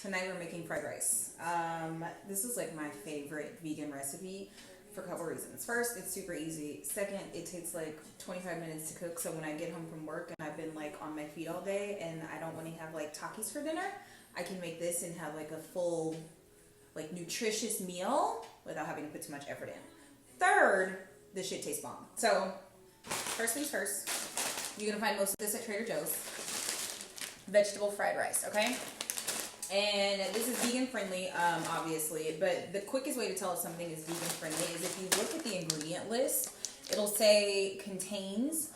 Tonight we're making fried rice. This is like my favorite vegan recipe for a couple reasons. First, it's super easy. Second, it takes like 25 minutes to cook. So when I get home from work and I've been like on my feet all day and I don't want to have like Takis for dinner, I can make this and have like a full, like nutritious meal without having to put too much effort in. Third, this shit tastes bomb. So first things first, you're gonna find most of this at Trader Joe's. Vegetable fried rice, okay? And this is vegan friendly, obviously, but the quickest way to tell if something is vegan friendly is if you look at the ingredient list, it'll say contains,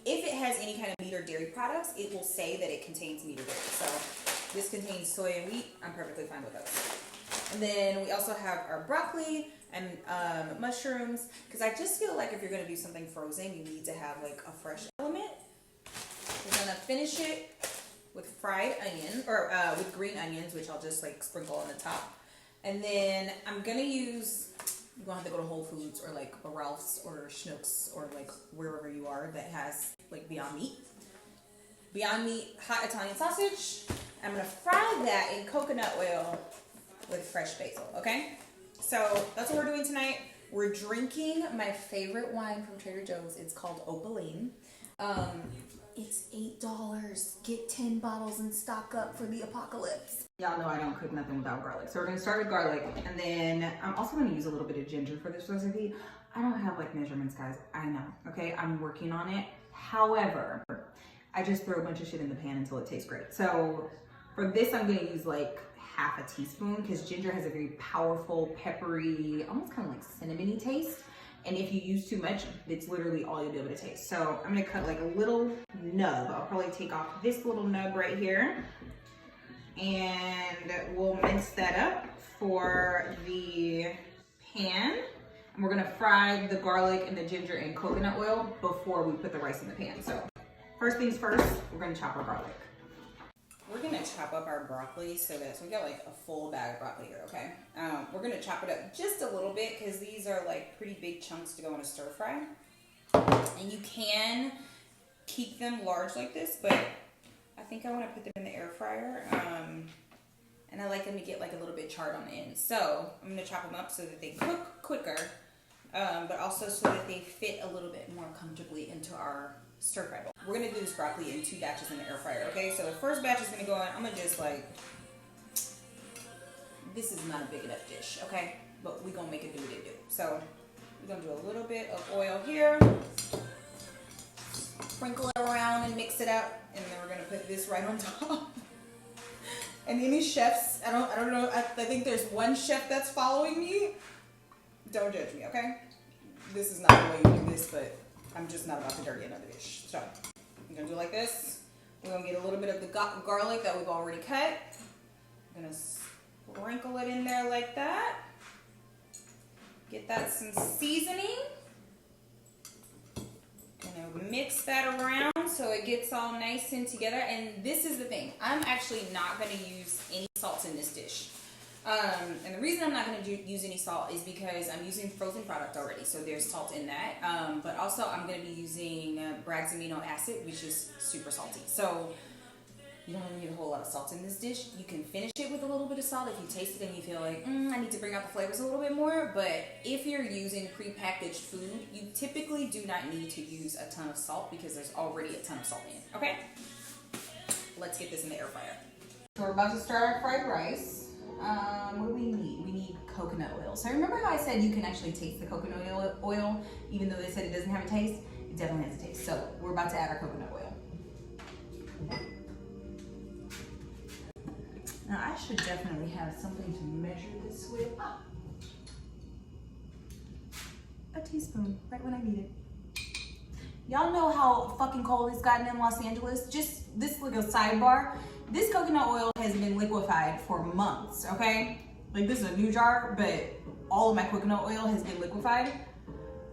if it has any kind of meat or dairy products, it will say that it contains meat or dairy. So this contains soy and wheat, I'm perfectly fine with those. And then we also have our broccoli and mushrooms, because I just feel like if you're gonna do something frozen, you need to have like a fresh element. We're gonna finish it with fried onion, or with green onions, which I'll just like sprinkle on the top. And then I'm gonna use, you're gonna have to go to Whole Foods or like a Ralph's or Schnucks or like wherever you are that has like Beyond Meat. Beyond Meat hot Italian sausage. I'm gonna fry that in coconut oil with fresh basil, okay? So that's what we're doing tonight. We're drinking my favorite wine from Trader Joe's. It's called Opaline. It's $8. Get 10 bottles and stock up for the apocalypse. Y'all know I don't cook nothing without garlic. So we're gonna start with garlic, and then I'm also gonna use a little bit of ginger for this recipe. I don't have like measurements, guys. I know, okay? I'm working on it. However, I just throw a bunch of shit in the pan until it tastes great. So for this, I'm gonna use like half a teaspoon because ginger has a very powerful, peppery, almost kind of like cinnamony taste. And if you use too much, it's literally all you'll be able to taste. So I'm gonna cut like a little nub. I'll probably take off this little nub right here. And we'll mince that up for the pan. And we're gonna fry the garlic and the ginger in coconut oil before we put the rice in the pan. So first things first, we're gonna chop our garlic. We're gonna chop up our broccoli so we got like a full bag of broccoli here, okay? We're gonna chop it up just a little bit because these are like pretty big chunks to go in a stir fry. And you can keep them large like this, but I think I wanna put them in the air fryer. And I like them to get like a little bit charred on the end. So I'm gonna chop them up so that they cook quicker, but also so that they fit a little bit more comfortably into our stir fry bowl. We're gonna do this broccoli in 2 batches in the air fryer, okay? So the first batch is gonna go in, I'm gonna just like, this is not a big enough dish, okay? But we're gonna make it do what it do. So we're gonna do a little bit of oil here, sprinkle it around and mix it up, and then we're gonna put this right on top. And any chefs, I don't know, I think there's one chef that's following me. Don't judge me, okay? This is not the way you do this, but I'm just not about to dirty another dish. So I'm gonna do it like this. We're gonna get a little bit of the garlic that we've already cut. I'm gonna sprinkle it in there like that. Get that some seasoning. Gonna mix that around so it gets all nice and together. And this is the thing, I'm actually not gonna use any salt in this dish. And the reason I'm not going to use any salt is because I'm using frozen product already, so there's salt in that. But also I'm going to be using Bragg's amino acid, which is super salty. So you don't really need a whole lot of salt in this dish. You can finish it with a little bit of salt if you taste it and you feel like, I need to bring out the flavors a little bit more. But if you're using prepackaged food, you typically do not need to use a ton of salt because there's already a ton of salt in it, okay? Let's get this in the air fryer. So we're about to start our fried rice. What do we need? We need coconut oil. So remember how I said you can actually taste the coconut oil, even though they said it doesn't have a taste? It definitely has a taste. So we're about to add our coconut oil. Now I should definitely have something to measure this with. A teaspoon, right when I need it. Y'all know how fucking cold it's gotten in Los Angeles? Just this little sidebar. This coconut oil has been liquefied for months, okay? Like this is a new jar, but all of my coconut oil has been liquefied.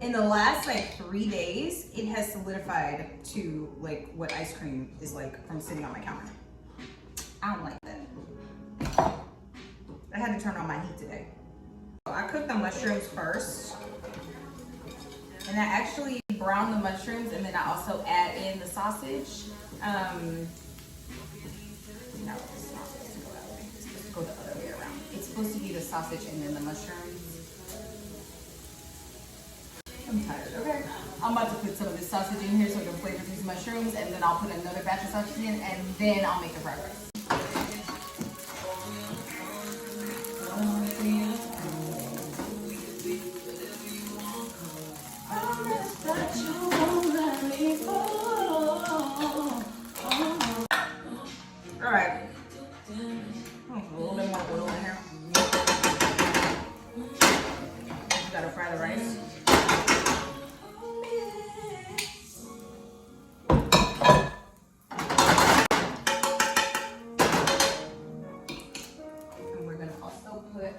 In the last like 3 days, it has solidified to like what ice cream is like from sitting on my counter. I don't like that. I had to turn on my heat today. So I cooked the mushrooms first. And I actually brown the mushrooms and then I also add in the sausage. No, it's not supposed to go that way. It's supposed go the other way around. It's supposed to be the sausage and then the mushrooms. I'm tired, okay? I'm about to put some of this sausage in here so it can flavor these mushrooms, and then I'll put another batch of sausage in, and then I'll make the fried rice. Alright. A little bit more oil in here. You gotta fry the rice. And we're gonna also put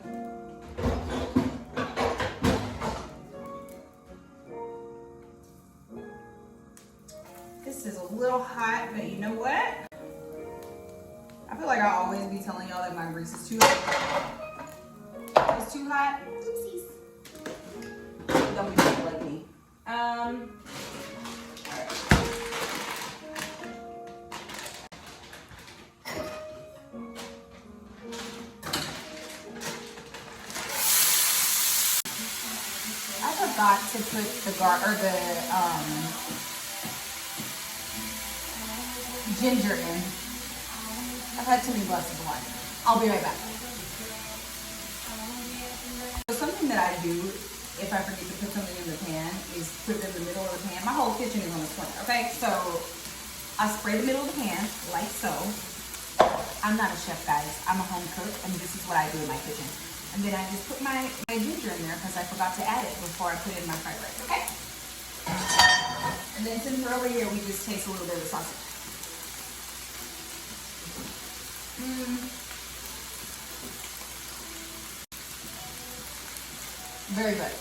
this is a little hot, but you know what? I feel like I always be telling y'all that my grease is too hot. It's too hot. Oopsies. Don't be big like me. Alright. I forgot to put the ginger in. I've had too many glasses of wine. I'll be right back. So something that I do if I forget to put something in the pan is put it in the middle of the pan. My whole kitchen is on the corner, okay? So I spray the middle of the pan like so. I'm not a chef, guys. I'm a home cook, and this is what I do in my kitchen. And then I just put my ginger in there because I forgot to add it before I put it in my fried rice, okay? And then since we're over here, we just taste a little bit of the sausage. Very good.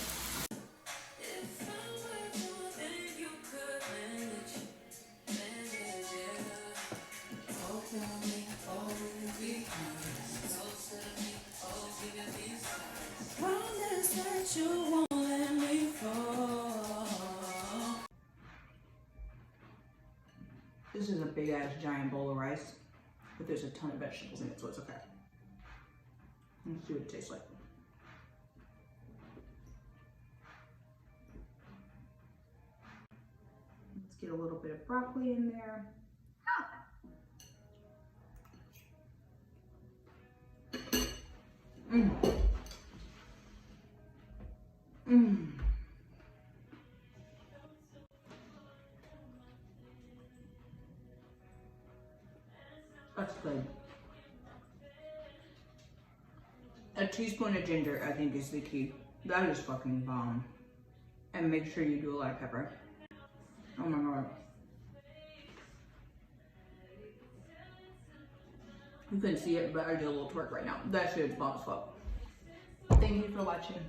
This is a big ass giant bowl of rice, but there's a ton of vegetables in it, so it's okay. Let's see what it tastes like. Let's get a little bit of broccoli in there. That's good. A teaspoon of ginger, I think, is the key. That is fucking bomb. And make sure you do a lot of pepper. Oh my god. You couldn't see it, but I did a little twerk right now. That shit is bomb as fuck. Thank you for watching.